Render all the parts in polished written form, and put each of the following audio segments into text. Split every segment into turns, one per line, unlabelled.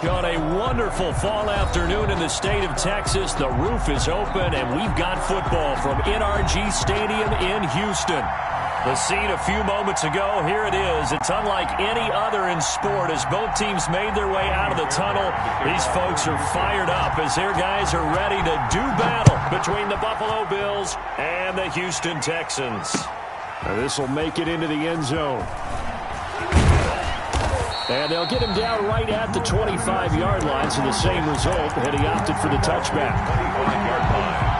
On a wonderful fall afternoon in the state of Texas, the roof is open, and we've got football from NRG Stadium in Houston. The scene a few moments ago, here it is. It's unlike any other in sport as both teams made their way out of the tunnel. These folks are fired up as their guys are ready to do battle between the Buffalo Bills and the Houston Texans.
This will make it into the end zone. And they'll get him down right at the 25-yard line, so the same result, had he opted for the touchback.
25-yard line.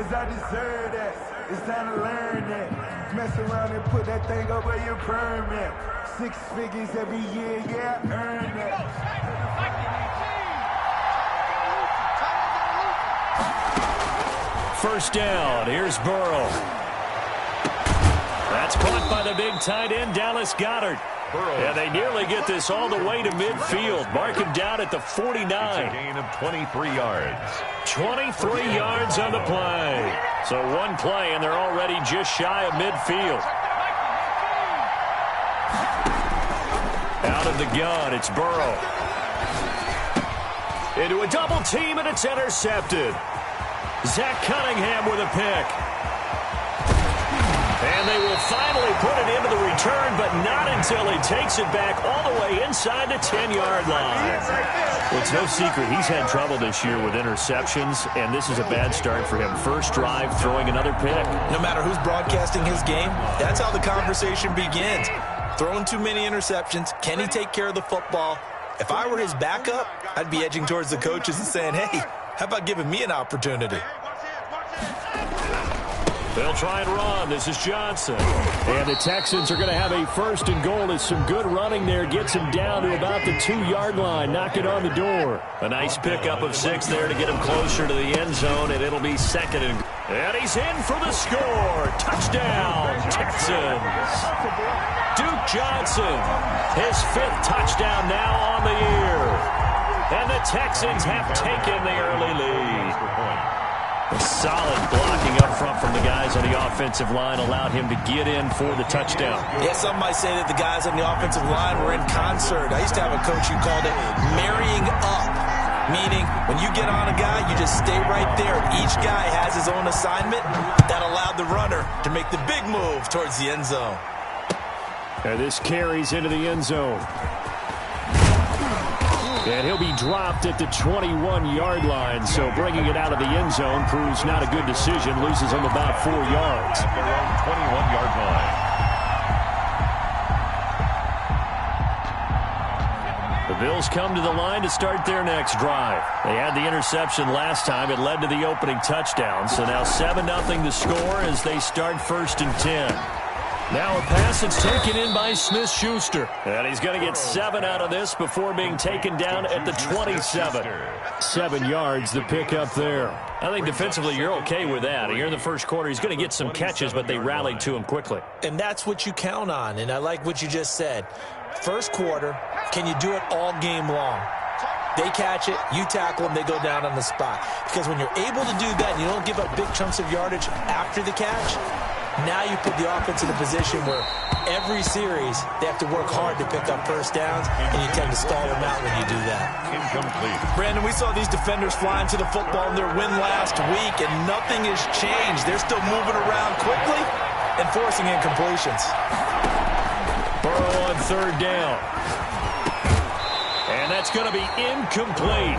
I deserve that. It's time to learn that. Mess around and put that thing up where your permit. 6 figures every year, yeah, I earn that.
First down, here's Burrow. That's caught by the big tight end, Dallas Goedert. And they nearly get this all the way to midfield. Mark him down at the 49.
It's a gain of 23 yards.
23 yards on the play. So one play, and they're already just shy of midfield. Out of the gun, it's Burrow. Into a double team, and it's intercepted. Zach Cunningham with a pick. And they will finally put it into the return, but not until he takes it back all the way inside the 10-yard line.
Well, it's no secret he's had trouble this year with interceptions, and this is a bad start for him. First drive, throwing another pick.
No matter who's broadcasting his game, that's how the conversation begins. Throwing too many interceptions, can he take care of the football? If I were his backup, I'd be edging towards the coaches and saying, hey, how about giving me an opportunity?
They'll try and run. This is Johnson.
And the Texans are going to have a first and goal as some good running there gets him down to about the 2-yard line. Knock it on the door.
A nice pickup of 6 there to get him closer to the end zone, and it'll be second and he's in for the score. Touchdown, Texans. Duke Johnson, his 5th touchdown now on the year. And the Texans have taken the early lead. Solid blocking up front from the guys on the offensive line allowed him to get in for the touchdown.
Yeah, some might say that the guys on the offensive line were in concert. I used to have a coach who called it marrying up, meaning when you get on a guy, you just stay right there. Each guy has his own assignment that allowed the runner to make the big move towards the end zone.
And this carries into the end zone. And he'll be dropped at the 21-yard line, so bringing it out of the end zone proves not a good decision. Loses him about 4 yards.
At their own 21-yard line.
The Bills come to the line to start their next drive. They had the interception last time. It led to the opening touchdown. So now 7-0 the score as they start 1st and 10. Now a pass that's taken in by Smith-Schuster. And he's going to get 7 out of this before being taken down at the 27.
7 yards, the pickup there.
I think defensively you're okay with that. Here in the first quarter, he's going to get some catches, but they rallied to him quickly.
And that's what you count on, and I like what you just said. First quarter, can you do it all game long? They catch it, you tackle them, they go down on the spot. Because when you're able to do that and you don't give up big chunks of yardage after the catch, now you put the offense in a position where every series they have to work hard to pick up first downs, and you tend to stall them out when you do that.
Incomplete.
Brandon, we saw these defenders flying to the football in their win last week, and nothing has changed. They're still moving around quickly and forcing incompletions.
Burrow on 3rd down. And that's going to be incomplete.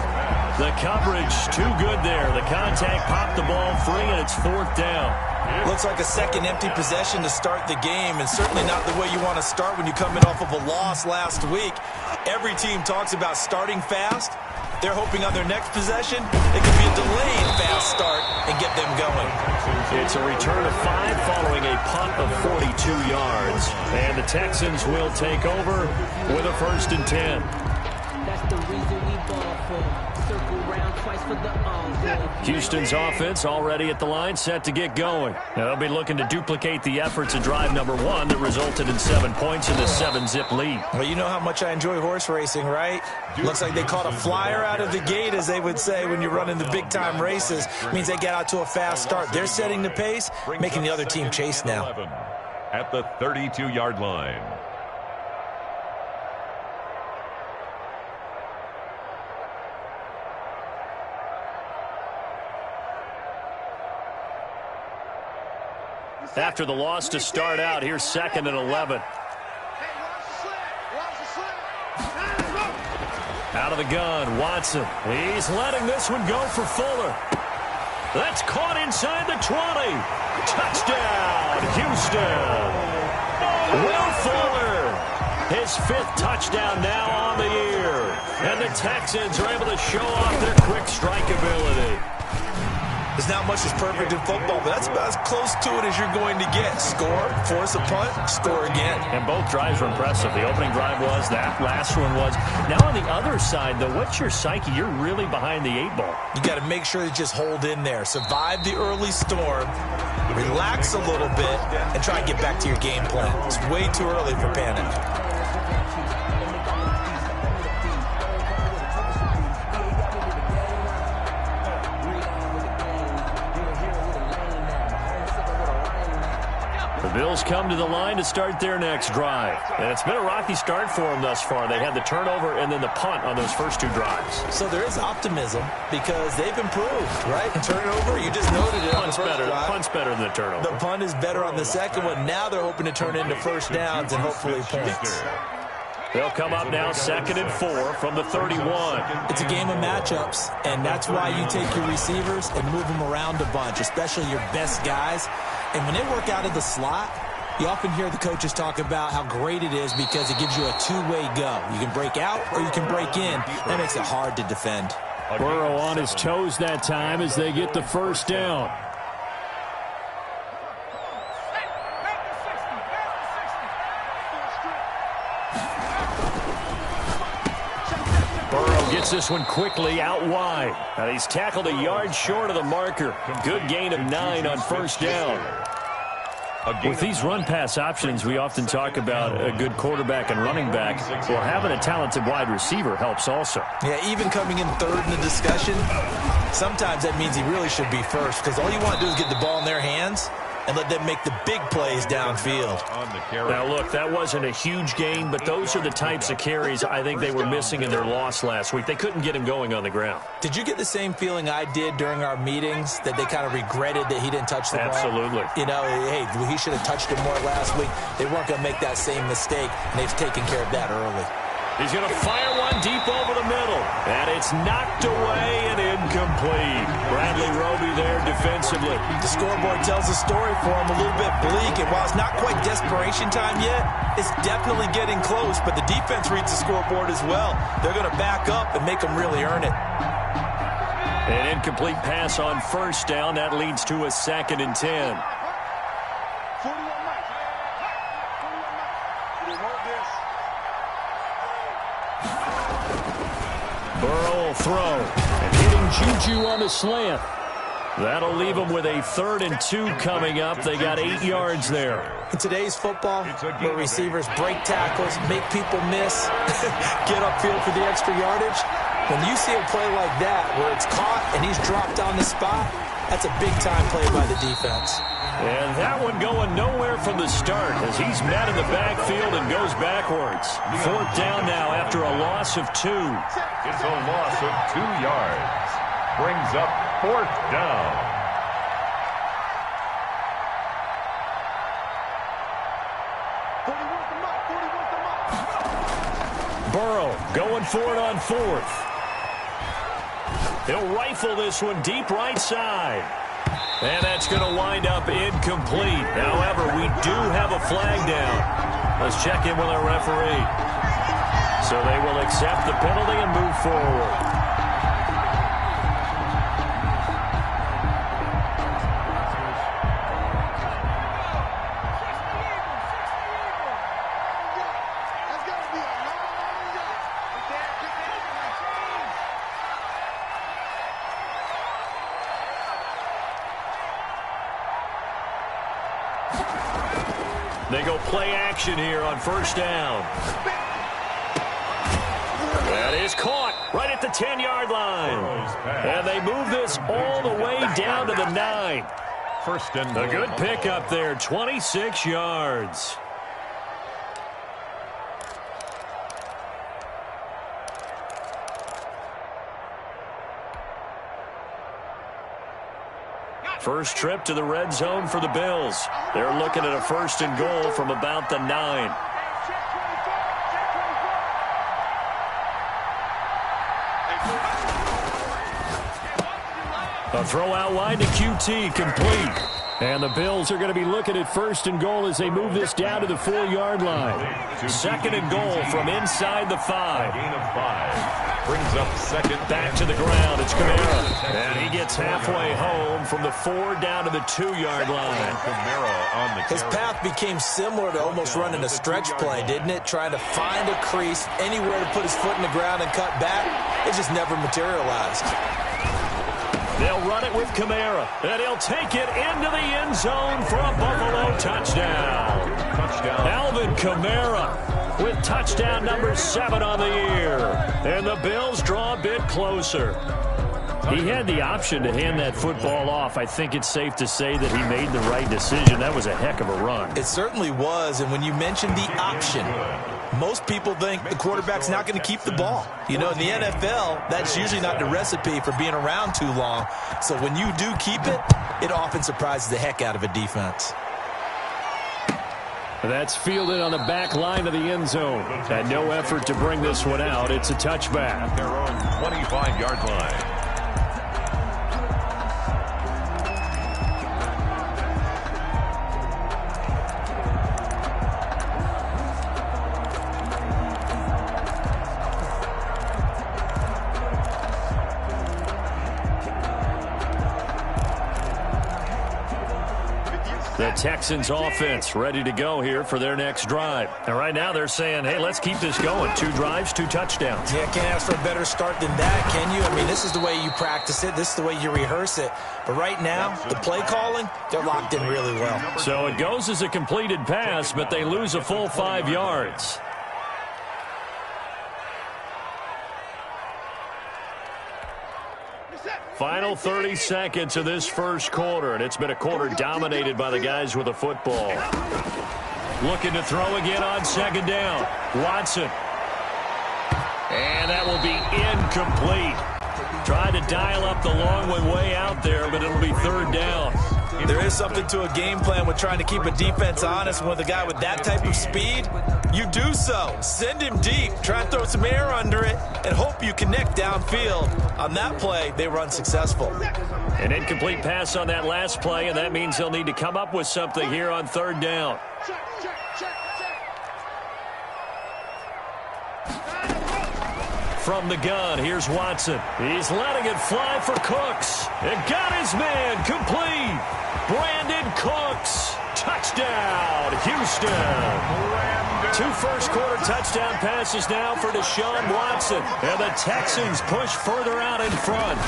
The coverage too good there. The contact popped the ball free, and it's 4th down.
Looks like a second empty possession to start the game, and certainly not the way you want to start when you're coming off of a loss last week. Every team talks about starting fast. They're hoping on their next possession it could be a delayed fast start and get them going.
It's a return of 5 following a punt of 42 yards. And the Texans will take over with a 1st and 10.
That's the reason we ball for. Circle round twice for the
Houston's offense already at the line, set to get going. Now, they'll be looking to duplicate the efforts of drive number 1 that resulted in 7 points in the 7-zip lead.
Well, you know how much I enjoy horse racing, right? Looks like they caught a flyer out of the gate, as they would say when you're running the big-time races. Means they get out to a fast start. They're setting the pace, making the other team chase now.
At the 32-yard line.
After the loss to start out, here's 2nd and 11. Out of the gun, Watson. He's letting this one go for Fuller. That's caught inside the 20. Touchdown, Houston. Will Fuller, his 5th touchdown now on the year. And the Texans are able to show off their quick strike ability.
There's not much that's perfect in football, but that's about as close to it as you're going to get. Score, force a punt, score again.
And both drives were impressive. The opening drive was, that last one was. Now on the other side, though, what's your psyche? You're really behind the 8 ball.
You got to make sure to just hold in there. Survive the early storm, relax a little bit, and try and get back to your game plan. It's way too early for panic.
Bills come to the line to start their next drive. And it's been a rocky start for them thus far. They had the turnover and then the punt on those first 2 drives.
So there is optimism because they've improved, right? Turnover, you just noted it.
Punt's better than the turnover.
The punt is better on the second one. Now they're hoping to turn into first downs and hopefully points.
They'll come up now 2nd and 4 from the 31.
It's a game of matchups, and that's why you take your receivers and move them around a bunch, especially your best guys. And when they work out of the slot, you often hear the coaches talk about how great it is because it gives you a two-way go. You can break out or you can break in. That makes it hard to defend.
Burrow on his toes that time as they get the first down. Burrow gets this one quickly out wide. And he's tackled a yard short of the marker. Good gain of 9 on first down. With these run-pass options, we often talk about a good quarterback and running back. Well, having a talented wide receiver helps also.
Yeah, even coming in 3rd in the discussion, sometimes that means he really should be first because all you want to do is get the ball in their hands and let them make the big plays downfield.
Now, look, that wasn't a huge gain, but those are the types of carries I think they were missing in their loss last week. They couldn't get him going on the ground.
Did you get the same feeling I did during our meetings, that they kind of regretted that he didn't touch the ball?
Absolutely.
You know, hey, he should have touched it more last week. They weren't going to make that same mistake, and they've taken care of that early.
He's going to fire one deep over the middle. And it's knocked away and incomplete. Bradley Roby there defensively.
The scoreboard tells a story for him, a little bit bleak. And while it's not quite desperation time yet, it's definitely getting close. But the defense reads the scoreboard as well. They're going to back up and make them really earn it.
An incomplete pass on first down. That leads to a 2nd and 10. Burrow will throw. And hitting Juju on the slant. That'll leave them with a 3rd and 2 coming up. They got 8 yards there.
In today's football, where receivers break tackles, make people miss, get upfield for the extra yardage, when you see a play like that where it's caught and he's dropped on the spot, that's a big-time play by the defense.
And that one going nowhere from the start as he's met in the backfield and goes backwards. 4th down now after a loss of 2.
It's a loss of 2 yards. Brings up 4th down.
Burrow going for it on 4th. He'll rifle this one deep right side. And that's going to wind up incomplete. However, we do have a flag down. Let's check in with our referee. So they will accept the penalty and move forward.
They go play action here on first down. That is caught right at the 10-yard line. And they move this all the way down to the 9.
First and
a good pickup there, 26 yards. First trip to the red zone for the Bills. They're looking at a first and goal from about the 9. A throw out wide to QT, complete. And the Bills are going to be looking at first and goal as they move this down to the 4-yard line. Second and goal from inside the 5.
Gain of 5. Brings up second.
Back to the ground. It's Kamara. And he gets halfway home from the 4 down to the 2-yard line.
Kamara on the
His path became similar to almost running a stretch play, didn't it? Trying to find a crease, anywhere to put his foot in the ground and cut back. It just never materialized.
They'll run it with Kamara, and he'll take it into the end zone for a Buffalo touchdown. Alvin Kamara with touchdown number 7 on the year. And the Bills draw a bit closer. He had the option to hand that football off. I think it's safe to say that he made the right decision. That was a heck of a run.
It certainly was, and when you mentioned the option, most people think the quarterback's not going to keep the ball. You know, in the NFL, that's usually not the recipe for being around too long. So when you do keep it, it often surprises the heck out of a defense.
That's fielded on the back line of the end zone. And no effort to bring this one out. It's a touchback.
Their own 25-yard line.
The Texans offense ready to go here for their next drive. And right now they're saying, hey, let's keep this going. 2 drives, 2 touchdowns.
Yeah, can't ask for a better start than that, can you? I mean, this is the way you practice it. This is the way you rehearse it. But right now, the play calling, they're locked in really well.
So it goes as a completed pass, but they lose a full 5 yards. Final 30 seconds of this first quarter, and it's been a quarter dominated by the guys with the football. Looking to throw again on second down. Watson. And that will be incomplete. Tried to dial up the long one way out there, but it'll be third down.
There is something to a game plan with trying to keep a defense honest. With a guy with that type of speed, you do so. Send him deep. Try and throw some air under it and hope you connect downfield. On that play, they were unsuccessful.
An incomplete pass on that last play, and that means they'll need to come up with something here on third down. From the gun, here's Watson. He's letting it fly for Cooks. It got his man complete. Brandon Cooks. Touchdown, Houston. 2 first-quarter touchdown passes now for Deshaun Watson. And the Texans push further out in front.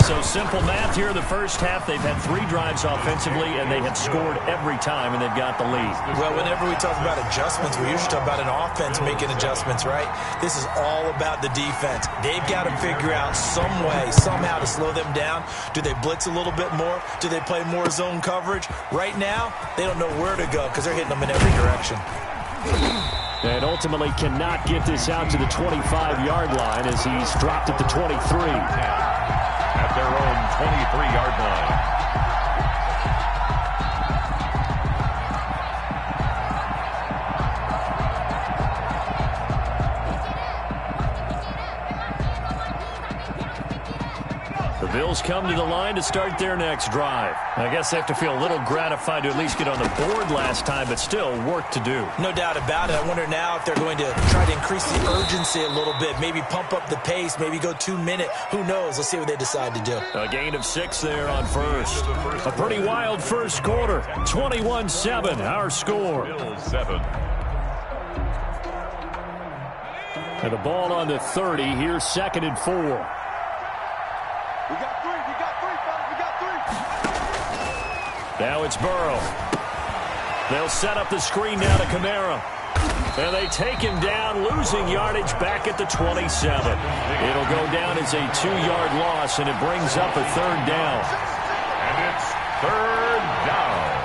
So simple math here in the first half. They've had 3 drives offensively, and they have scored every time, and they've got the lead.
Well, whenever we talk about adjustments, we usually talk about an offense making adjustments, right? This is all about the defense. They've got to figure out some way, somehow to slow them down. Do they blitz a little bit more? Do they play more zone coverage? Right now, they don't know where to go because they're hitting them in every direction.
And ultimately cannot get this out to the 25-yard line as he's dropped at the 23.
At their own 23-yard line.
The Bills come to the line to start their next drive. I guess they have to feel a little gratified to at least get on the board last time, but still work to do.
No doubt about it. I wonder now if they're going to try to increase the urgency a little bit, maybe pump up the pace, maybe go 2-minute. Who knows? Let's see what they decide to do.
A gain of 6 there on first. A pretty wild first quarter. 21-7, our score.
Bills 7.
And the ball on the 30. Here's 2nd and 4.
We got 3, fellas, we got 3.
Now it's Burrow. They'll set up the screen now to Kamara. And they take him down, losing yardage back at the 27. It'll go down as a 2-yard loss, and it brings up a 3rd down.
And it's 3rd down.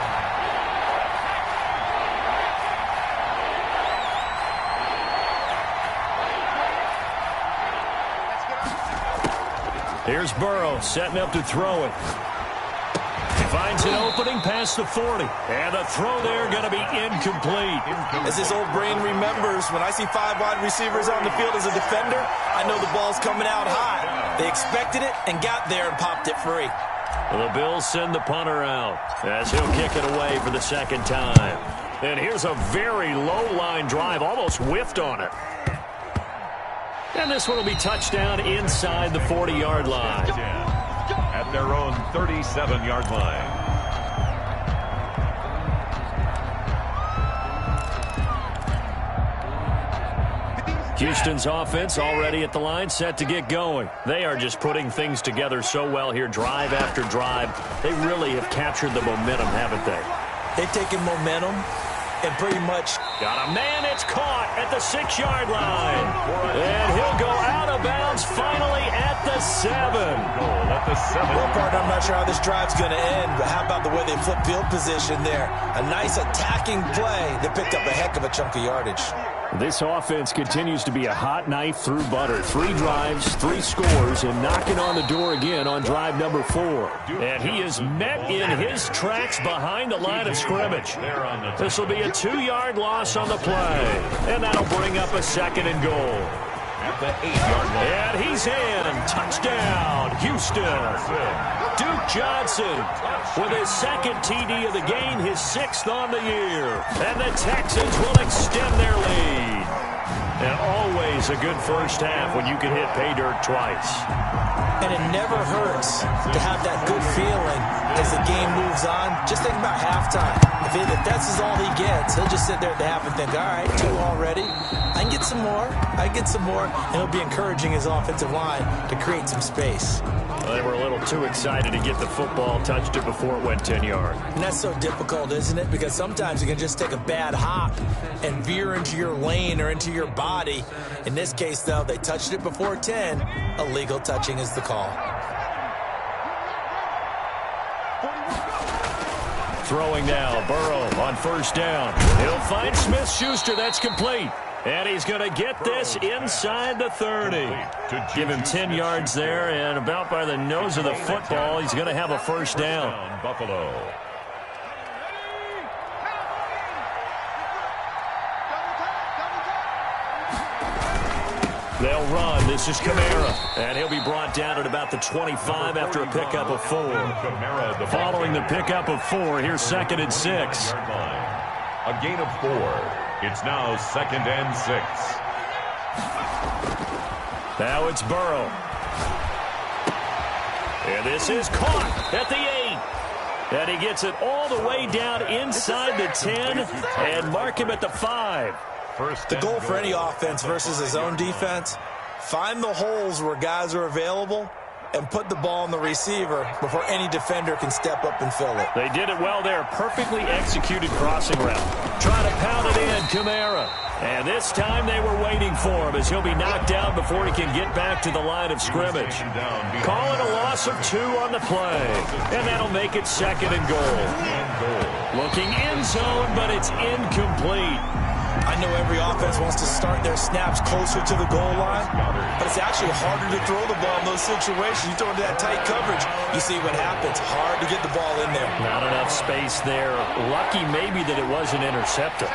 Here's Burrow setting up to throw it. Finds an opening past the 40. And the throw there going to be incomplete.
As his old brain remembers, when I see 5 wide receivers on the field as a defender, I know the ball's coming out high. They expected it and got there and popped it free.
The Bills send the punter out as he'll kick it away for the 2nd time. And here's a very low-line drive, almost whiffed on it. And this one will be touchdown inside the 40-yard line.
At their own 37-yard line.
Houston's offense already at the line, set to get going. They are just putting things together so well here, drive after drive. They really have captured the momentum, haven't they?
They've taken momentum and pretty much
got a man. It's caught at the 6-yard line. And he'll go out of bounds finally at the 7.
Goal at the 7.
Well, partner, I'm not sure how this drive's going to end, but how about the way they flip field position there? A nice attacking play that picked up a heck of a chunk of yardage.
This offense continues to be a hot knife through butter. 3 drives, 3 scores, and knocking on the door again on drive number 4. And he is met in his tracks behind the line of scrimmage. This will be a 2-yard loss on the play. And that'll bring up a 2nd and goal.
At the 8-yard line.
And he's in. Touchdown, Houston. Duke Johnson with his 2nd TD of the game, his 6th on the year. And the Texans will extend their lead. And always a good first half when you can hit pay dirt twice.
And it never hurts to have that good feeling as the game moves on. Just think about halftime. If that's all he gets, he'll just sit there at the half and think, all right, 2 already. I can get some more. I can get some more. And he'll be encouraging his offensive line to create some space.
Well, they were a little too excited to get the football, touched it before it went 10 yards.
And that's so difficult, isn't it? Because sometimes you can just take a bad hop and veer into your lane or into your body. In this case, though, they touched it before 10. Illegal touching is the call.
Throwing now, Burrow on 1st down. He'll find Smith-Schuster. That's complete. And he's going to get this inside the 30. Give him 10 yards there, and about by the nose of the football, he's going to have a 1st down.
Buffalo.
They'll run. This is Kamara. And he'll be brought down at about the 25 after a pickup of 4. Following the pickup of 4, here's 2nd and 6.
A gain of 4. It's now 2nd and 6.
Now it's Burrow. And this is caught at the 8. And he gets it all the way down inside the 10 and mark him at the 5.
The goal for any offense versus his own defense, find the holes where guys are available and put the ball on the receiver before any defender can step up and fill it.
They did it well there. Perfectly executed crossing route. Trying to pound it in, Kamara. And this time they were waiting for him as he'll be knocked down before he can get back to the line of scrimmage. Calling a loss of 2 on the play. And that'll make it 2nd and goal. Looking end zone, but it's incomplete.
I know every offense wants to start their snaps closer to the goal line, but it's actually harder to throw the ball in those situations. You throw into that tight coverage, you see what happens. Hard to get the ball in there.
Not enough space there. Lucky maybe that it wasn't intercepted.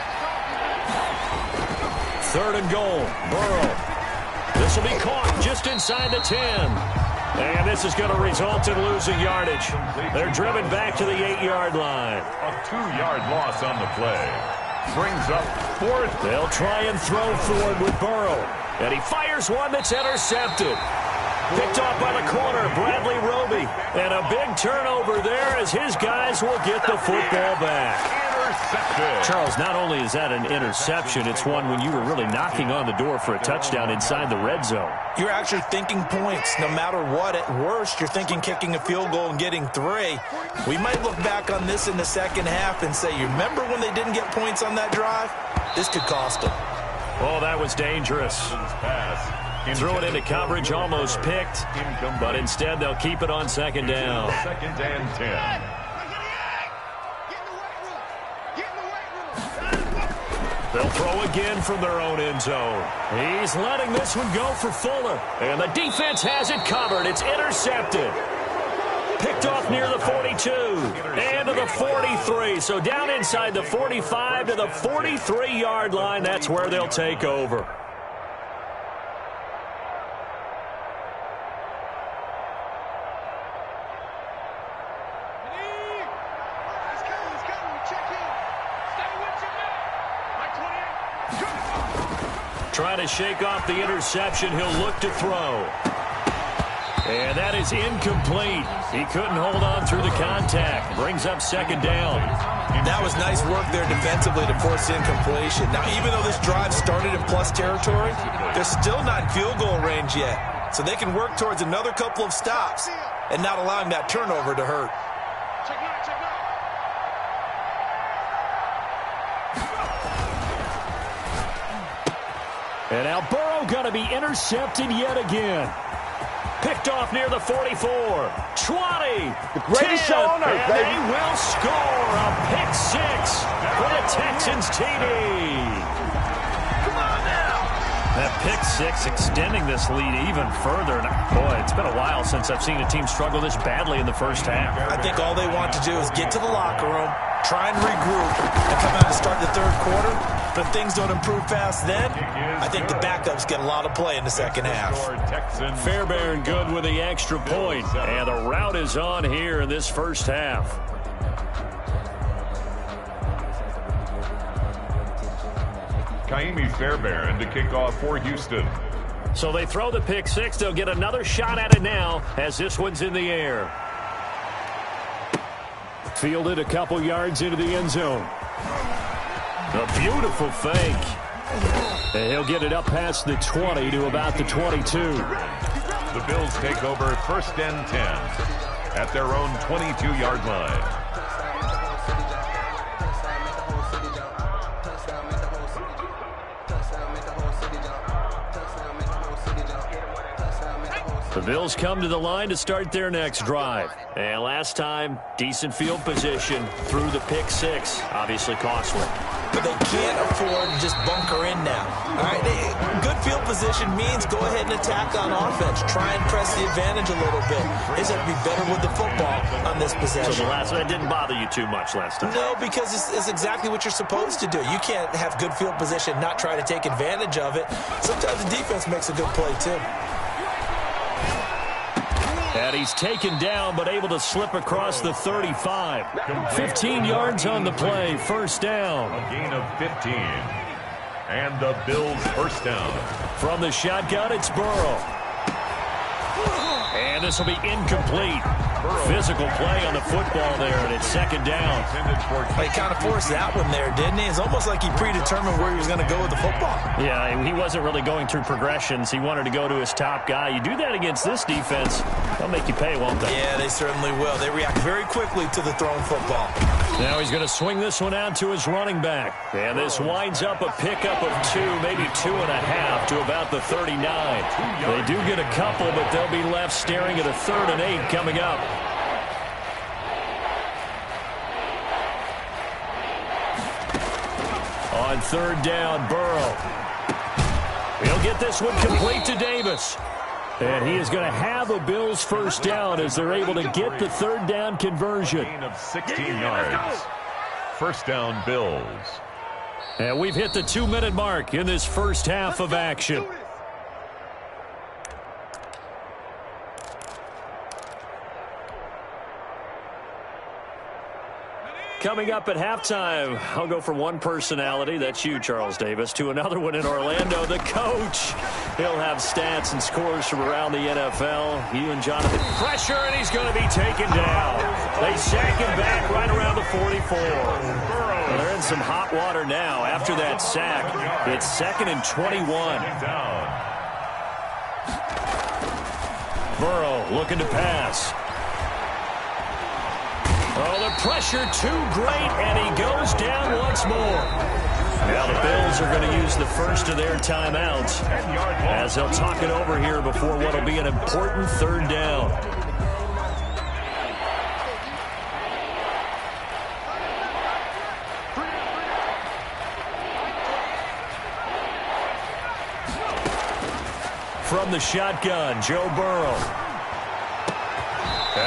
3rd and goal. Burrow. This will be caught just inside the 10. And this is going to result in losing yardage. They're driven back to the 8-yard line.
A 2-yard loss on the play. Brings up 4th.
They'll try and throw forward with Burrow. And he fires one that's intercepted. Picked off by the corner, Bradley Roby. And a big turnover there as his guys will get the football back.
Intercepted.
Charles, not only is that an interception, it's one when you were really knocking on the door for a touchdown inside the red zone.
You're actually thinking points no matter what. At worst, you're thinking kicking a field goal and getting 3. We might look back on this in the second half and say, you remember when they didn't get points on that drive? This could cost them.
Oh, that was dangerous. Throw it into coverage, almost picked, but instead they'll keep it on second down.
Second and 10.
They'll throw again from their own end zone. He's letting this one go for Fuller. And the defense has it covered. It's intercepted. Picked off near the 42 and to the 43. So down inside the 45 to the 43-yard line. That's where they'll take over. Trying to shake off the interception. He'll look to throw. And that is incomplete. He couldn't hold on through the contact. Brings up second down.
That was nice work there defensively to force incompletion. Now, even though this drive started in plus territory, they're still not in field goal range yet. So they can work towards another couple of stops and not allowing that turnover to hurt.
And now Burrow going to be intercepted yet again. Picked off near the 44, 20, 10, and they will score a pick 6 for the Texans TD. Come on now. That pick 6 extending this lead even further. And boy, it's been a while since I've seen a team struggle this badly in the first half.
I think all they want to do is get to the locker room, try and regroup, and come out and start the third quarter. But if things don't improve fast then, I think the backups get a lot of play in the second half.
Fairbairn good with the extra point. And the route is on here in this first half.
Kaimi Fairbairn to kick off for Houston.
So they throw the pick 6. They'll get another shot at it now as this one's in the air. Fielded a couple yards into the end zone. A beautiful fake. And he'll get it up past the 20 to about the 22.
The Bills take over first and 10 at their own 22-yard line.
The Bills come to the line to start their next drive. And last time, decent field position through the pick 6. Obviously costly.
But they can't afford to just bunker in now. All right, good field position means go ahead and attack on offense. Try and press the advantage a little bit. They just have to be better with the football on this possession.
So the last one didn't bother you too much last time?
No, because it's exactly what you're supposed to do. You can't have good field position, not try to take advantage of it. Sometimes the defense makes a good play, too.
And he's taken down, but able to slip across the 35. 15 yards on the play, first down.
A gain of 15. And the Bills first down.
From the shotgun, it's Burrow. And this will be incomplete. Physical play on the football there, and it's second down.
He kind of forced that one there, didn't he? It's almost like he predetermined where he was going to go with the football.
Yeah, he wasn't really going through progressions. He wanted to go to his top guy. You do that against this defense, they'll make you pay, won't they?
Yeah, they certainly will. They react very quickly to the thrown football.
Now he's going to swing this one out to his running back. And this winds up a pickup of 2, maybe 2.5 to about the 39. They do get a couple, but they'll be left staring at a 3rd and 8 coming up. On third down, Burrow. He'll get this one complete to Davis. And he is going to have a Bills first down as they're able to get the third down conversion.
Gain of 16 yards. First down, Bills.
And we've hit the 2-minute mark in this first half of action. Coming up at halftime, I'll go from one personality, that's you, Charles Davis, to another one in Orlando, the coach. He'll have stats and scores from around the NFL. You and Jonathan, pressure, and he's going to be taken down. They sack him back right around the 44. in some hot water now after that sack. It's 2nd and 21. Burrow looking to pass. Oh, the pressure too great, and he goes down once more. Now the Bills are going to use the first of their timeouts as they'll talk it over here before what will be an important 3rd down. From the shotgun, Joe Burrow.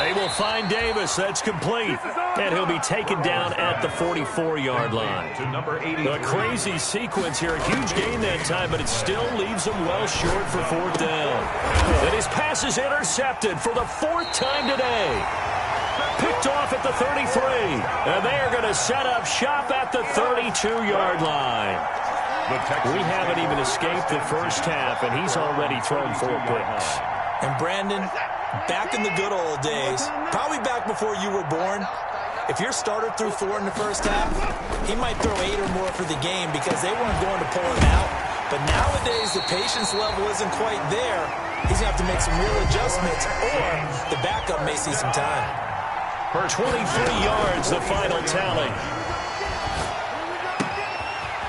He will find Davis. That's complete. And he'll be taken down at the 44-yard line. A crazy sequence here. A huge gain that time, but it still leaves him well short for 4th down. And his pass is intercepted for the 4th time today. Picked off at the 33. And they are going to set up shop at the 32-yard line. We haven't even escaped the first half, and he's already thrown 4 picks.
And Brandon, back in the good old days, probably back before you were born, if your starter threw 4 in the first half, he might throw 8 or more for the game because they weren't going to pull him out. But nowadays, the patience level isn't quite there. He's going to have to make some real adjustments, or the backup may see some time.
For 23 yards, the final tally.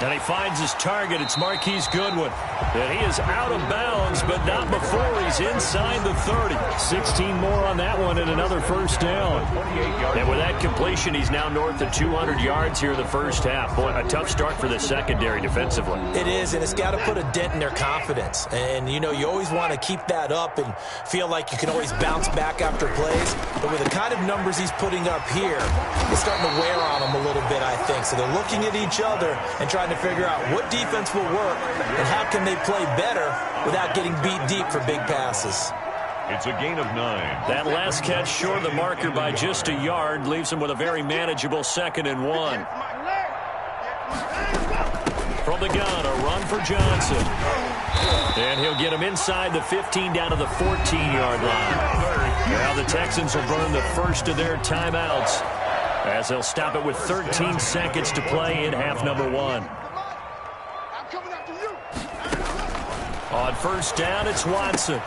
And he finds his target. It's Marquise Goodwin. And he is out of bounds, but not before he's inside the 30. 16 more on that one and another first down. And with that completion, he's now north of 200 yards here in the first half. Boy, a tough start for the secondary defensively.
It is, and it's got to put a dent in their confidence. And, you know, you always want to keep that up and feel like you can always bounce back after plays. But with the kind of numbers he's putting up here, it's starting to wear on them a little bit, I think. So they're looking at each other and trying to figure out what defense will work and how can they play better without getting beat deep for big passes.
It's a gain of 9.
That last catch short of the marker by just a yard leaves him with a very manageable 2nd and 1. From the gun, a run for Johnson. And he'll get him inside the 15 down to the 14-yard line. Now the Texans will burn the first of their timeouts as they'll stop it with 13 seconds to play in half number 1. On first down, it's Watson.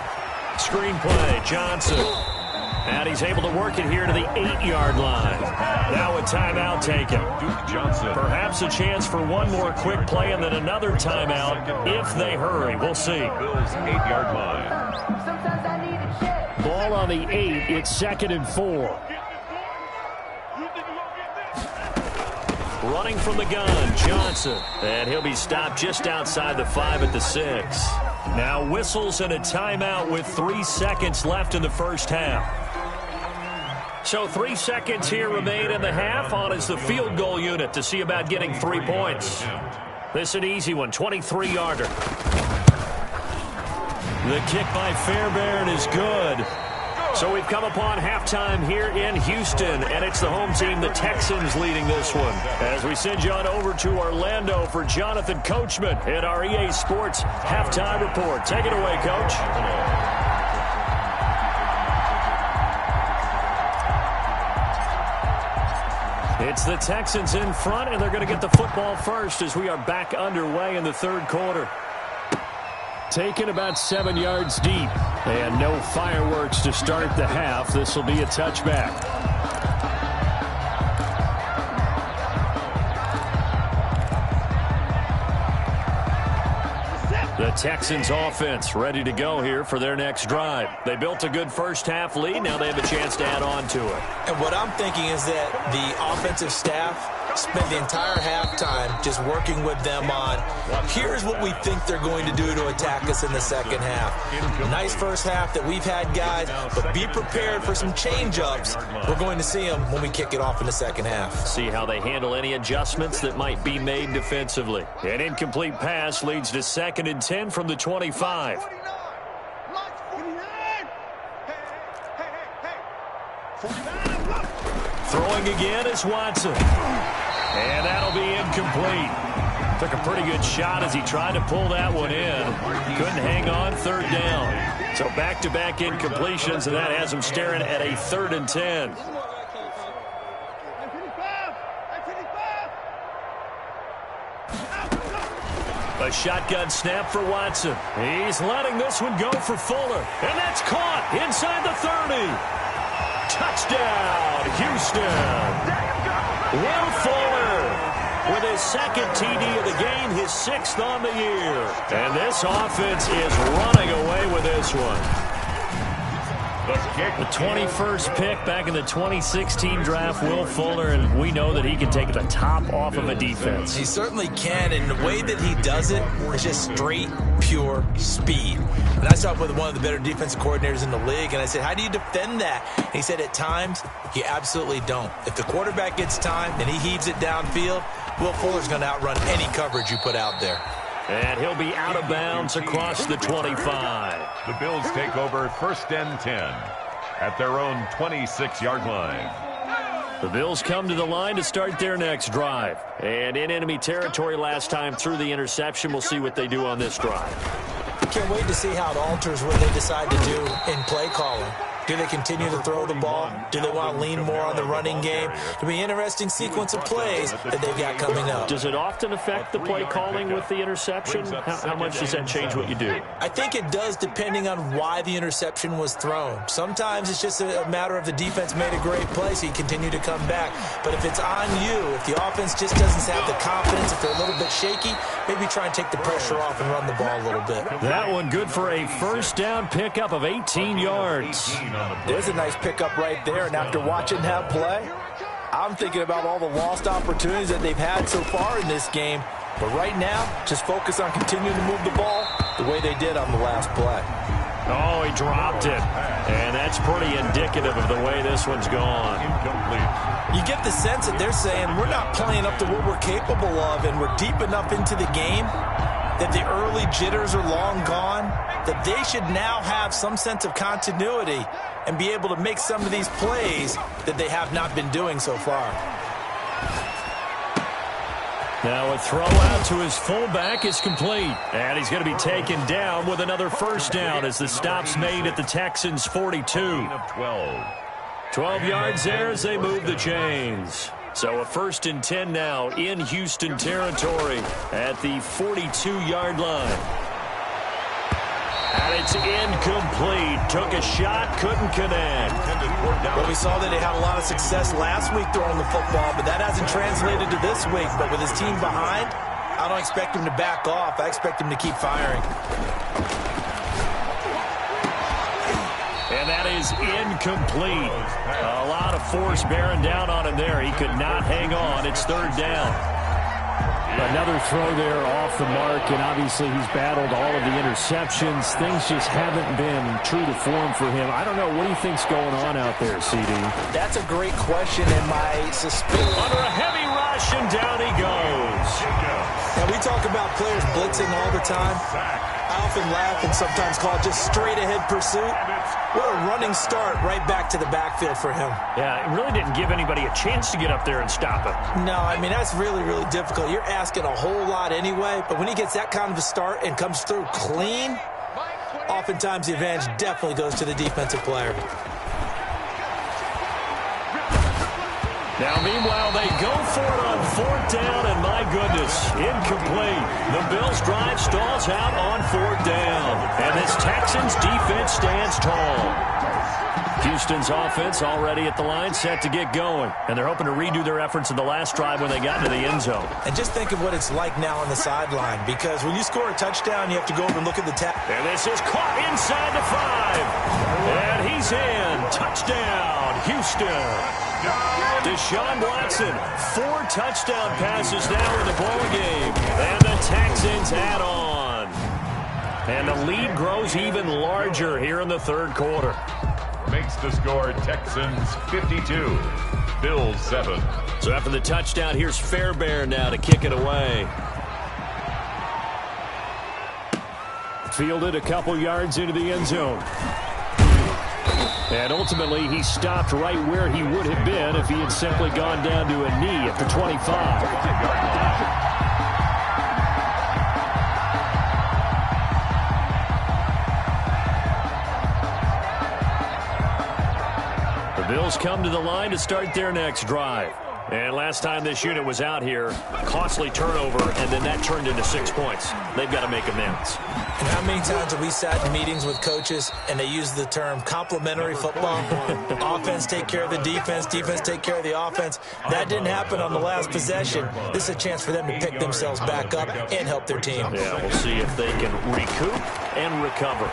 Screen play, Johnson. And he's able to work it here to the 8-yard line. Now a timeout taken.
Duke Johnson.
Perhaps a chance for one more quick play and then another timeout if they hurry. We'll see.
Bills 8-yard line.
Ball on the 8. It's 2nd and 4. Running from the gun, Johnson. And he'll be stopped just outside the 5 at the 6. Now whistles and a timeout with 3 seconds left in the first half. So 3 seconds here remain in the half. On is the field goal unit to see about getting 3 points. This an easy one, 23-yarder. The kick by Fairbairn is good. So we've come upon halftime here in Houston, and it's the home team, the Texans, leading this one. As we send you on over to Orlando for Jonathan Coachman at our EA Sports Halftime Report. Take it away, Coach. It's the Texans in front, and they're going to get the football first as we are back underway in the 3rd quarter. Taken about 7 yards deep. And no fireworks to start the half. This will be a touchback. The Texans offense ready to go here for their next drive. They built a good first half lead. Now they have a chance to add on to it.
And what I'm thinking is that the offensive staff spent the entire halftime just working with them on, here's what we think they're going to do to attack us in the second half. Nice first half that we've had, guys, but be prepared for some change-ups. We're going to see them when we kick it off in the second half.
See how they handle any adjustments that might be made defensively. An incomplete pass leads to 2nd and 10 from the 25. Throwing again is Watson. And that'll be incomplete. Took a pretty good shot as he tried to pull that one in. Couldn't hang on, 3rd down. So back-to-back incompletions, and that has him staring at a 3rd and 10. a shotgun snap for Watson. He's letting this one go for Fuller. And that's caught inside the 30. Touchdown, Houston. Will Fuller with his second TD of the game, his 6th on the year. And this offense is running away with this one.
The
21st pick back in the 2016 draft, Will Fuller, and we know that he can take the top off of a defense.
He certainly can, and the way that he does it is just straight, pure speed. And I talked with one of the better defensive coordinators in the league, and I said, how do you defend that? And he said, at times, you absolutely don't. If the quarterback gets time and he heaves it downfield, Will Fuller's going to outrun any coverage you put out there.
And he'll be out of bounds across the 25.
The Bills take over 1st and 10 at their own 26-yard line.
The Bills come to the line to start their next drive. And in enemy territory last time through the interception. We'll see what they do on this drive.
Can't wait to see how it alters what they decide to do in play calling. Do they continue to throw the ball? Do they want to lean more on the running game? It'll be an interesting sequence of plays that they've got coming up.
Does it often affect the play calling with the interception? How much does that change what you do?
I think it does, depending on why the interception was thrown. Sometimes it's just a matter of the defense made a great play, so you continue to come back. But if it's on you, if the offense just doesn't have the confidence, if they're a little bit shaky, maybe try and take the pressure off and run the ball a little bit.
That one good for a first down pickup of 18 yards.
There's a nice pickup right there, and after watching that play, I'm thinking about all the lost opportunities that they've had so far in this game. But right now, just focus on continuing to move the ball the way they did on the last play.
Oh, he dropped it. And that's pretty indicative of the way this one's gone.
Incomplete.
You get the sense that they're saying we're not playing up to what we're capable of, and we're deep enough into the game that the early jitters are long gone, that they should now have some sense of continuity and be able to make some of these plays that they have not been doing so far.
Now a throw out to his fullback is complete. And he's going to be taken down with another first down as the stop's made at the Texans' 42. 12 yards there as they move the chains. So a 1st and 10 now in Houston territory at the 42-yard line. And it's incomplete. Took a shot, couldn't connect.
Well, we saw that they had a lot of success last week throwing the football, but that hasn't translated to this week. But with his team behind, I don't expect him to back off. I expect him to keep firing.
And that is incomplete. A lot of force bearing down on him there. He could not hang on. It's 3rd down.
Another throw there off the mark, and obviously he's battled all of the interceptions. Things just haven't been true to form for him. I don't know. What do you think's going on out there, CD?
That's a great question, and my suspicion...
Under a heavy rush, and down he goes.
Now, we talk about players blitzing all the time. I often laugh and sometimes call it just straight-ahead pursuit. What a running start right back to the backfield for him.
Yeah, it really didn't give anybody a chance to get up there and stop him.
No, I mean, that's really, really difficult. You're asking a whole lot anyway, but when he gets that kind of a start and comes through clean, oftentimes the advantage definitely goes to the defensive player.
Now, meanwhile, they go for it on 4th down, and my goodness, incomplete. The Bills' drive stalls out on 4th down, and this Texans defense stands tall. Houston's offense already at the line, set to get going, and they're hoping to redo their efforts in the last drive when they got into the end zone.
And just think of what it's like now on the sideline, because when you score a touchdown, you have to go over and look at the tap.
And this is caught inside the 5, and he's in. Touchdown, Houston. Deshaun Watson, 4 touchdown passes now in the ballgame, and the Texans add on. And the lead grows even larger here in the 3rd quarter.
Makes the score Texans 52, Bills 7.
So after the touchdown, here's Fairbairn now to kick it away. Fielded a couple yards into the end zone. And ultimately, he stopped right where he would have been if he had simply gone down to a knee at the 25. The Bills come to the line to start their next drive. And last time this unit was out here, costly turnover, and then that turned into 6 points. They've got to make amends.
And how many times have we sat in meetings with coaches and they use the term complementary football? Offense take care of the defense, defense take care of the offense. That didn't happen on the last possession. This is a chance for them to pick themselves back up and help their team.
Yeah, we'll see if they can recoup and recover.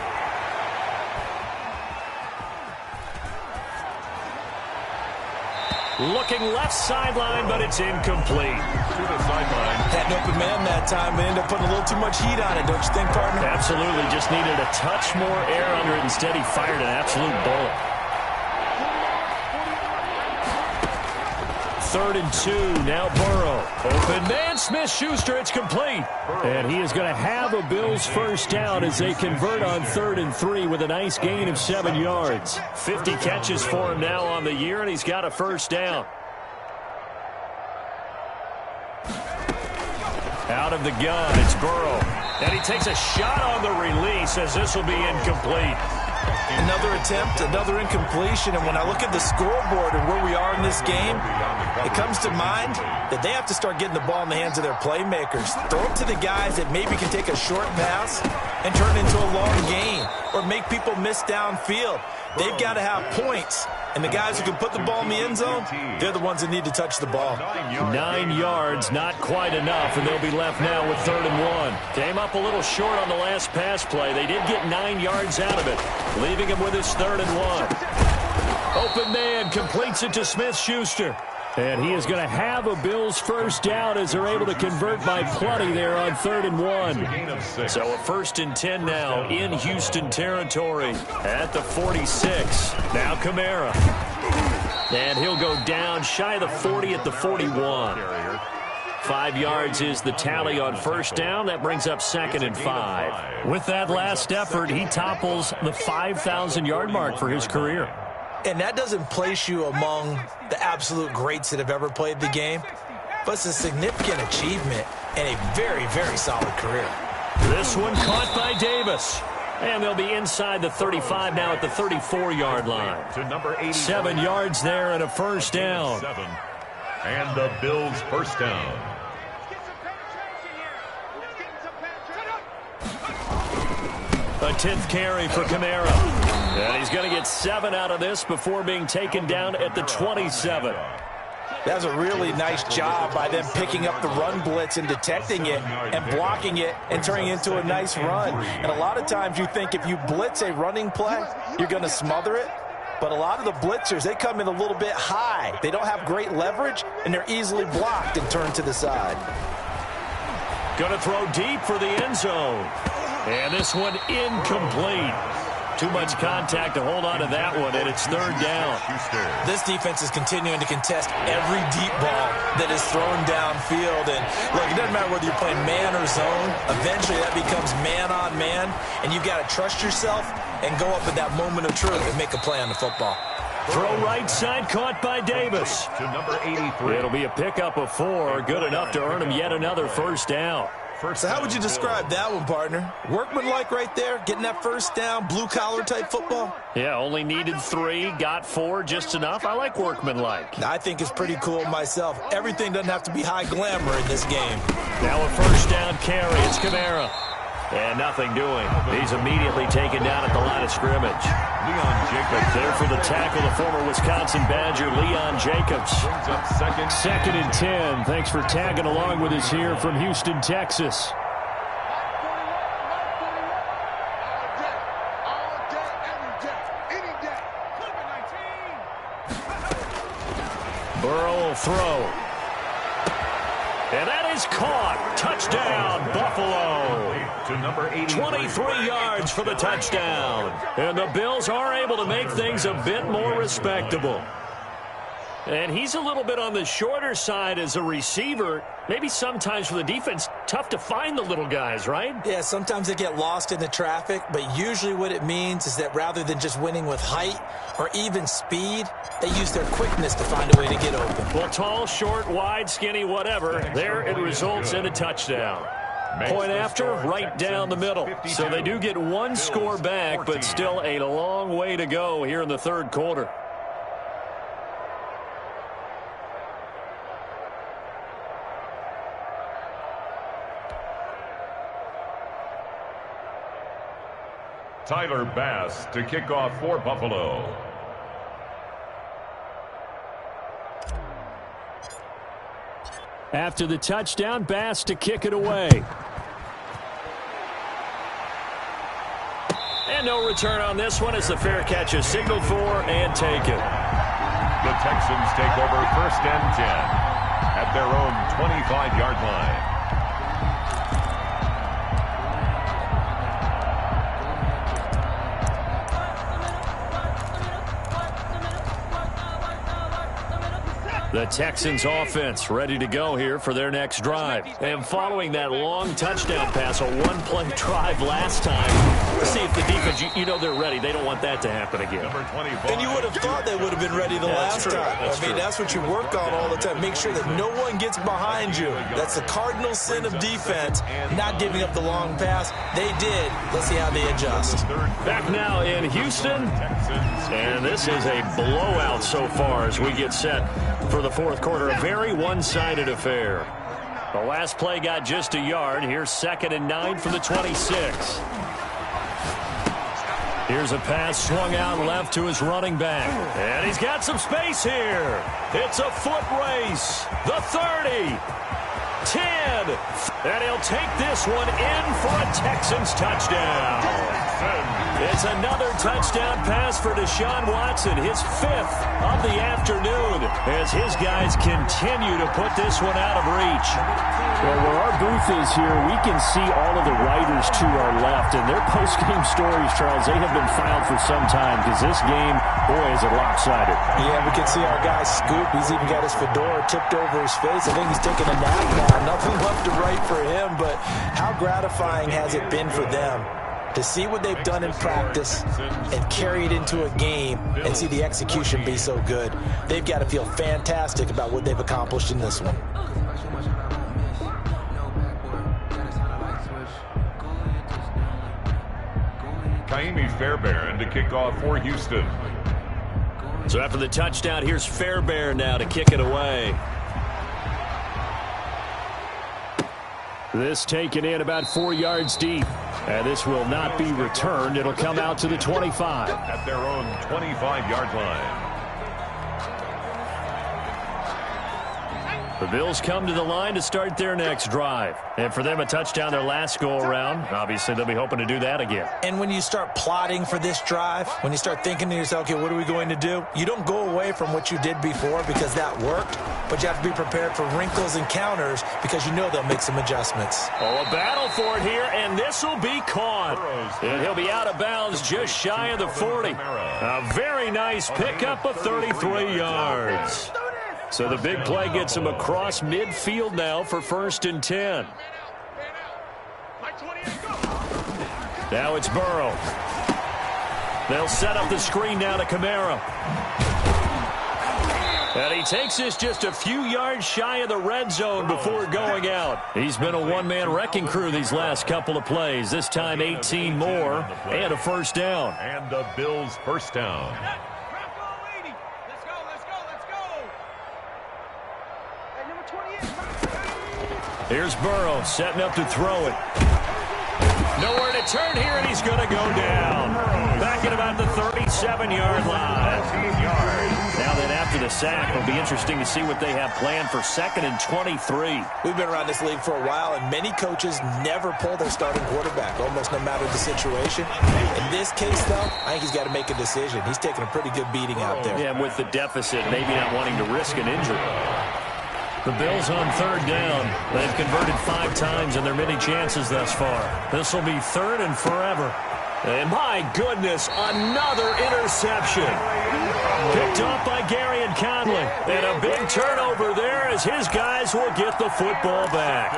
Looking left sideline, but it's incomplete.
To the sideline.
Had an open man that time, but ended up putting a little too much heat on it, don't you think, partner?
Absolutely. Just needed a touch more air under it. Instead, he fired an absolute bullet. 3rd and 2. Now Burrow. Open man, Smith-Schuster. It's complete. And he is going to have a Bills first down as they convert on 3rd and 3 with a nice gain of 7 yards. 50 catches for him now on the year, and he's got a first down. Out of the gun, it's Burrow. And he takes a shot on the release as this will be incomplete.
Another attempt, another incompletion, and when I look at the scoreboard and where we are in this game, it comes to mind that they have to start getting the ball in the hands of their playmakers. Throw it to the guys that maybe can take a short pass and turn it into a long gain or make people miss downfield. They've got to have points, and the guys who can put the ball in the end zone, they're the ones that need to touch the ball.
9 yards, not quite enough, and they'll be left now with 3rd and 1. Came up a little short on the last pass play. They did get 9 yards out of it, leaving him with his 3rd and 1. Open man completes it to Smith-Schuster. And he is going to have a Bills first down as they're able to convert by plenty there on 3rd and 1. So a 1st and 10 now in Houston territory at the 46. Now Kamara. And he'll go down shy of the 40 at the 41. 5 yards is the tally on first down. That brings up 2nd and 5. With that last effort, he topples the 5,000-yard mark for his career.
And that doesn't place you among the absolute greats that have ever played the game, but it's a significant achievement and a very, very solid career.
This one caught by Davis. And they'll be inside the 35 now at the 34-yard line.
To number 80.
7 yards there and a first down.
And the Bills first down.
A 10th carry for Kamara. And he's going to get 7 out of this before being taken down at the 27.
That was a really nice job by them picking up the run blitz and detecting it and blocking it and turning it into a nice run. And a lot of times you think if you blitz a running play, you're going to smother it. But a lot of the blitzers, they come in a little bit high. They don't have great leverage, and they're easily blocked and turned to the side.
Going to throw deep for the end zone. And this one incomplete. Too much contact to hold on to that one, and it's 3rd down.
This defense is continuing to contest every deep ball that is thrown downfield. And, look, it doesn't matter whether you're playing man or zone. Eventually, that becomes man-on-man, and you've got to trust yourself and go up at that moment of truth and make a play on the football.
Throw right side caught by Davis.
To number 83.
It'll be a pickup of 4, good enough to earn him yet another first down.
So how would you describe that one, partner? Workmanlike right there, getting that first down, blue-collar type football?
Yeah, only needed 3, got 4, just enough. I like workmanlike.
I think it's pretty cool myself. Everything doesn't have to be high glamour in this game.
Now a first down carry. It's Kamara. And nothing doing. He's immediately taken down at the line of scrimmage.
Leon Jacobs.
There for the tackle, the former Wisconsin Badger, Leon Jacobs.
Brings up second.
2nd and 10. Thanks for tagging along with us here from Houston, Texas. Burrow will throw. And that is caught. Touchdown, Buffalo.
To number 83.
23 yards for the touchdown. And the Bills are able to make things a bit more respectable. And he's a little bit on the shorter side as a receiver. Maybe sometimes for the defense, tough to find the little guys, right?
Yeah, sometimes they get lost in the traffic, but usually what it means is that rather than just winning with height or even speed, they use their quickness to find a way to get open.
Well, tall, short, wide, skinny, whatever, there it results in a touchdown. Point after, right down the middle. So they do get 1 score back, but still a long way to go here in the 3rd quarter.
Tyler Bass to kick off for Buffalo.
After the touchdown, Bass to kick it away. And no return on this one as the fair catch is signaled for and taken.
The Texans take over 1st and 10 at their own 25-yard line.
The Texans offense ready to go here for their next drive. And following that long touchdown pass, a one-play drive last time, let's see if the defense, you know they're ready. They don't want that to happen again.
And you would have thought they would have been ready the last time. That's what you work on all the time. Make sure that no one gets behind you. That's the cardinal sin of defense, not giving up the long pass. They did. Let's see how they adjust.
Back now in Houston, and this is a blowout so far as we get set for the fourth quarter. A very one-sided affair. The last play got just a yard. Here's 2nd and 9 from the 26. Here's a pass swung out left to his running back. And he's got some space here. It's a foot race. The 30. 10. And he'll take this one in for a Texans touchdown. It's another touchdown pass for Deshaun Watson, his 5th of the afternoon, as his guys continue to put this one out of reach.
Well, where our booth is here, we can see all of the writers to our left, and their post-game stories, Charles, they have been filed for some time, because this game, boy, is it lopsided.
Yeah, we can see our guy Scoop. He's even got his fedora tipped over his face. I think he's taking a nap now. Nothing left to write for him, but how gratifying has it been for them to see what they've done in practice and carry it into a game and see the execution be so good. They've got to feel fantastic about what they've accomplished in this one.
Kaimi Fairbairn to kick off for Houston.
So after the touchdown, here's Fairbairn now to kick it away.
This taken in about 4 yards deep. And this will not be returned. It'll come out to the 25.
At their own 25-yard line.
The Bills come to the line to start their next drive. And for them, a touchdown their last go-around. Obviously, they'll be hoping to do that again.
And when you start plotting for this drive, when you start thinking to yourself, okay, what are we going to do? You don't go away from what you did before because that worked, but you have to be prepared for wrinkles and counters because you know they'll make some adjustments.
Oh, a battle for it here, and this will be caught. And he'll be out of bounds just shy of the 40. A very nice pickup of 33 yards. So the big play gets him across midfield now for 1st and 10. Now it's Burrow. They'll set up the screen now to Kamara. And he takes this just a few yards shy of the red zone before going out. He's been a one-man wrecking crew these last couple of plays. This time 18 more and a first down.
And the Bills' first down.
Here's Burrow setting up to throw it. Nowhere to turn here, and he's going to go down. Back at about the 37-yard line. Now then, after the sack, it'll be interesting to see what they have planned for 2nd and 23.
We've been around this league for a while, and many coaches never pull their starting quarterback, almost no matter the situation. In this case, though, I think he's got to make a decision. He's taking a pretty good beating out there.
Yeah, and with the deficit, maybe not wanting to risk an injury. The Bills on 3rd down. They've converted 5 times in their many chances thus far. This will be 3rd and forever. And my goodness, another interception. Picked off by Gary and Conley. And a big turnover there as his guys will get the football back.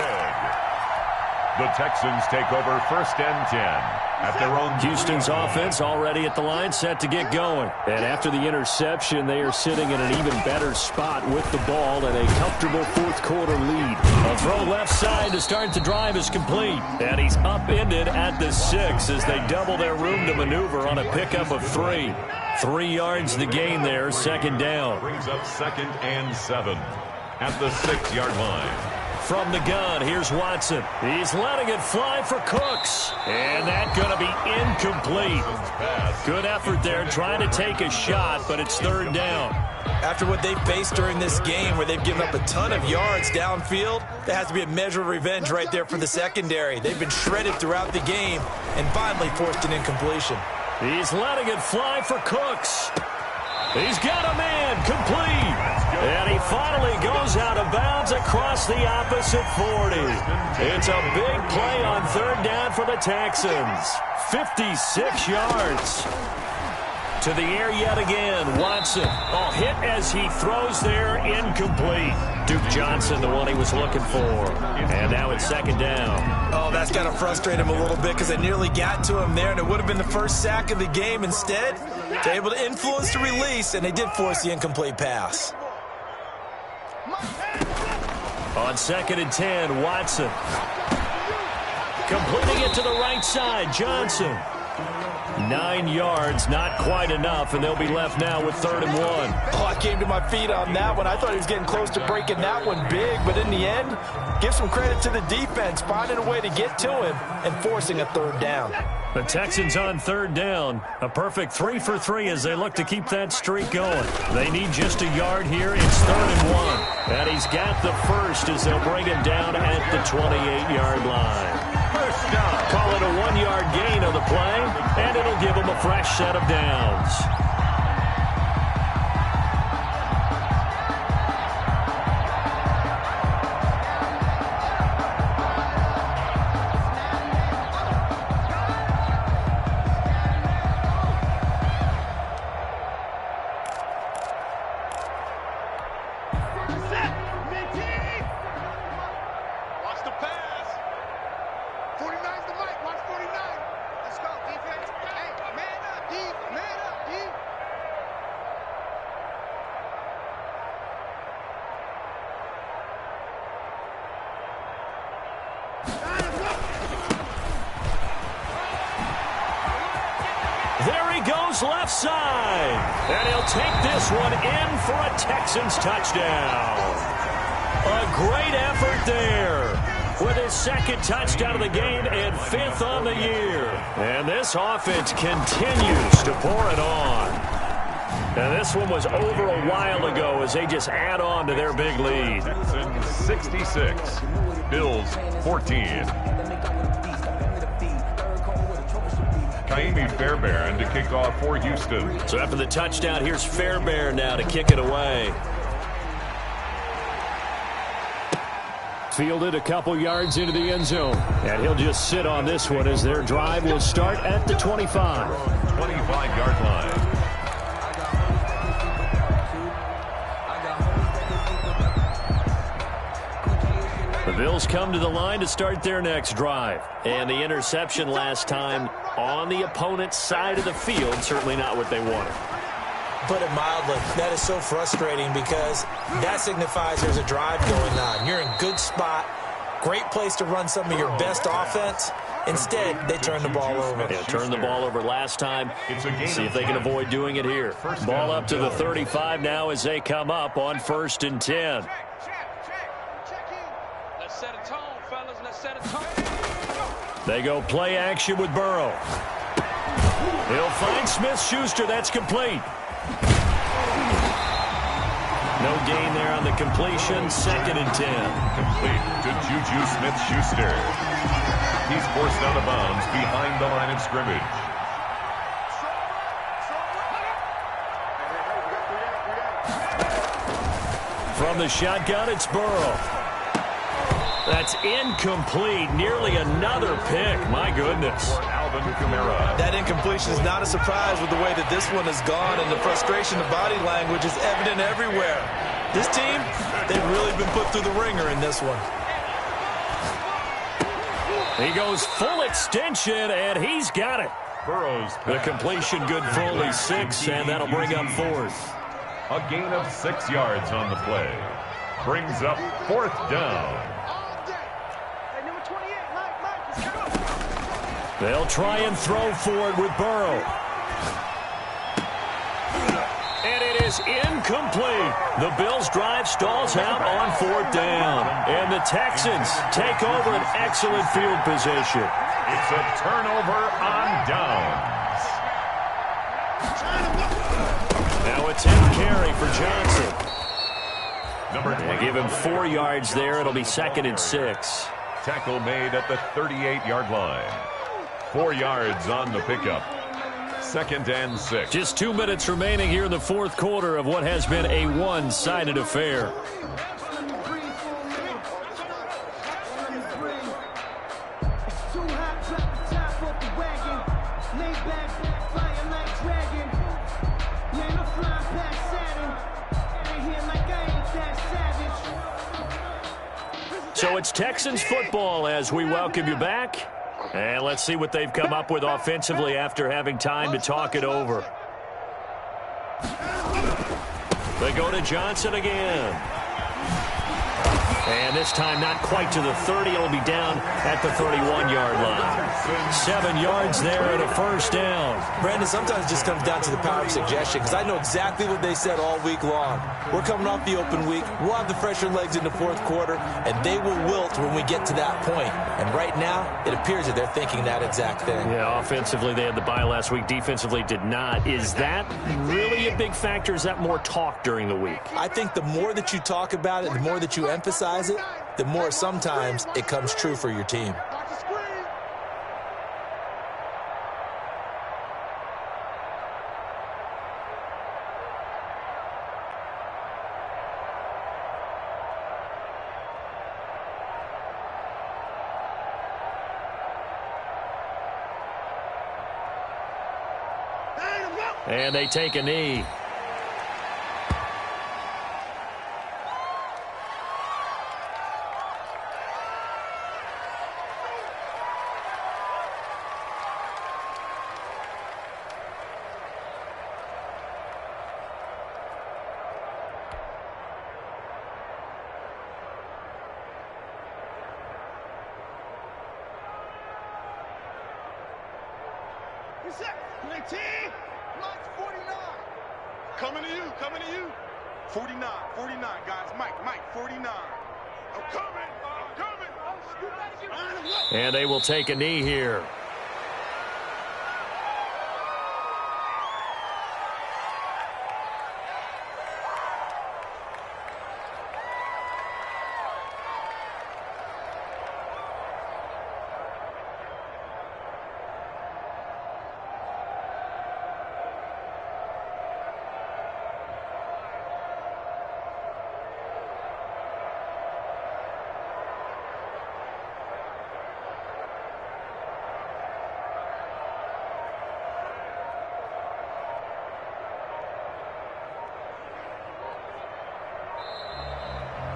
The Texans take over 1st and 10 at their own.
Houston's offense already at the line, set to get going. And after the interception, they are sitting in an even better spot with the ball and a comfortable fourth quarter lead. A throw left side to start the drive is complete. And he's upended at the 6 as they double their room to maneuver on a pickup of 3. 3 yards the gain there, 2nd down.
Brings up 2nd and 7 at the 6-yard line.
from the gun. Here's Watson. He's letting it fly for Cooks. And that's going to be incomplete. Good effort there trying to take a shot, but it's third down.
After what they faced during this game where they've given up a ton of yards downfield, there has to be a measure of revenge right there for the secondary. They've been shredded throughout the game and finally forced an incompletion.
He's letting it fly for Cooks. He's got a man complete. And he finally goes out of bounds across the opposite 40. It's a big play on third down for the Texans. 56 yards. To the air yet again. Watson. Oh, hit as he throws there. Incomplete. Duke Johnson, the one he was looking for. And now it's second down.
Oh, that's got to frustrate him a little bit because they nearly got to him there, and it would have been the first sack of the game. Instead, they're able to influence the release, and they did force the incomplete pass.
On second and 10, Watson. Completing it to the right side, Johnson. 9 yards, not quite enough, and they'll be left now with third and 1.
Oh, I came to my feet on that one. I thought he was getting close to breaking that one big, but in the end, give some credit to the defense, finding a way to get to him and forcing a third down.
The Texans on third down. A perfect 3 for 3 as they look to keep that streak going. They need just a yard here. It's third and 1. And he's got the first as they'll bring him down at the 28-yard line. First down. Call it a 1-yard gain on the play, and it'll give him a fresh set of downs. Left side, and he'll take this one in for a Texans touchdown. A great effort there with his second touchdown of the game and 5th on the year. And this offense continues to pour it on. And this one was over a while ago as they just add on to their big lead.
Texans 66, Bills 14. Kaimi Fairbairn to kick off for Houston.
So after the touchdown, here's Fairbairn now to kick it away. Fielded a couple yards into the end zone. And he'll just sit on this one as their drive will start at the 25.
25-yard line.
The Bills come to the line to start their next drive. And the interception last time on the opponent's side of the field, certainly not what they wanted.
Put it mildly, that is so frustrating because that signifies there's a drive going on. You're in good spot, great place to run some of your best offense. Instead, they turn the ball over.
Yeah, turned the ball over last time. See if they can avoid doing it here. Ball up to the 35 now as they come up on 1st and 10.
Let's set a tone, fellas. Let's set a tone.
They go play action with Burrow. He'll find Smith-Schuster. That's complete. No gain there on the completion. 2nd and 10.
Complete to Juju Smith-Schuster. He's forced out of bounds behind the line of scrimmage.
From the shotgun, it's Burrow. That's incomplete. Nearly another pick. My goodness.
That incompletion is not a surprise with the way that this one has gone, and the frustration of body language is evident everywhere. This team, they've really been put through the ringer in this one.
He goes full extension, and he's got it.
Burrow's
The completion good for only 6, and that'll bring up 4th.
a gain of 6 yards on the play. Brings up 4th down.
They'll try and throw for it with Burrow. And it is incomplete. The Bills' drive stalls out on 4th down. And the Texans take over an excellent field position.
It's a turnover on downs.
Now a 10 carry for Johnson.
Number 20.
Give him 4 yards there. It'll be 2nd and 6.
Tackle made at the 38-yard line. 4 yards on the pickup. 2nd and 6.
Just 2 minutes remaining here in the 4th quarter of what has been a one-sided affair. So it's Texans football as we welcome you back. And let's see what they've come up with offensively after having time to talk it over. They go to Johnson again. And this time not quite to the 30. It'll be down at the 31-yard line. 7 yards there and a 1st down.
Brandon, sometimes it just comes down to the power of suggestion, because I know exactly what they said all week long. We're coming off the open week. We'll have the fresher legs in the 4th quarter, and they will wilt when we get to that point. And right now, it appears that they're thinking that exact thing.
Yeah, offensively, they had the bye last week. Defensively, did not. Is that really a big factor? Is that more talk during the week?
I think the more that you talk about it, the more that you emphasize it, the more sometimes it comes true for your team.
And they take a knee.
Coming to you. 49, guys. Mike, 49. I'm coming.
And they will take a knee here.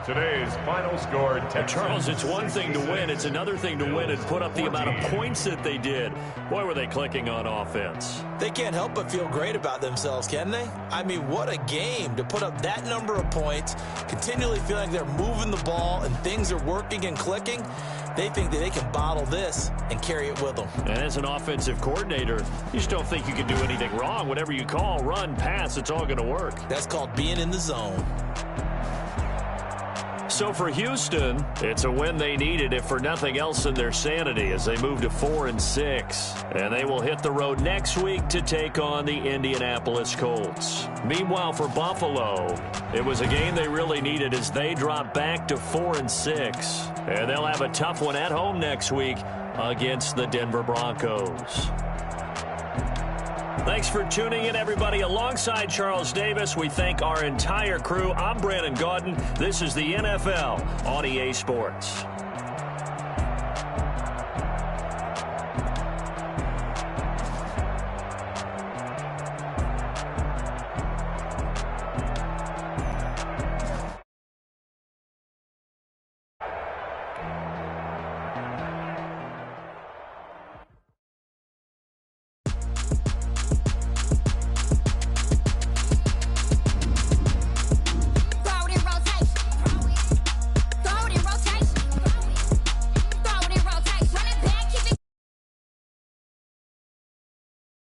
Today's final score, Texans.
Charles, it's one thing to win. It's another thing to win and put up the amount of points that they did. Boy, were they clicking on offense.
They can't help but feel great about themselves, can they? I mean, what a game to put up that number of points, continually feeling they're moving the ball and things are working and clicking. They think that they can bottle this and carry it with them.
And as an offensive coordinator, you just don't think you can do anything wrong. Whatever you call, run, pass, it's all going to work.
That's called being in the zone.
So for Houston, it's a win they needed, if for nothing else, in their sanity, as they move to 4-6. And they will hit the road next week to take on the Indianapolis Colts. Meanwhile, for Buffalo, it was a game they really needed as they drop back to 4-6. And they'll have a tough one at home next week against the Denver Broncos. Thanks for tuning in, everybody. Alongside Charles Davis, we thank our entire crew. I'm Brandon Gaudin. This is the NFL on EA Sports.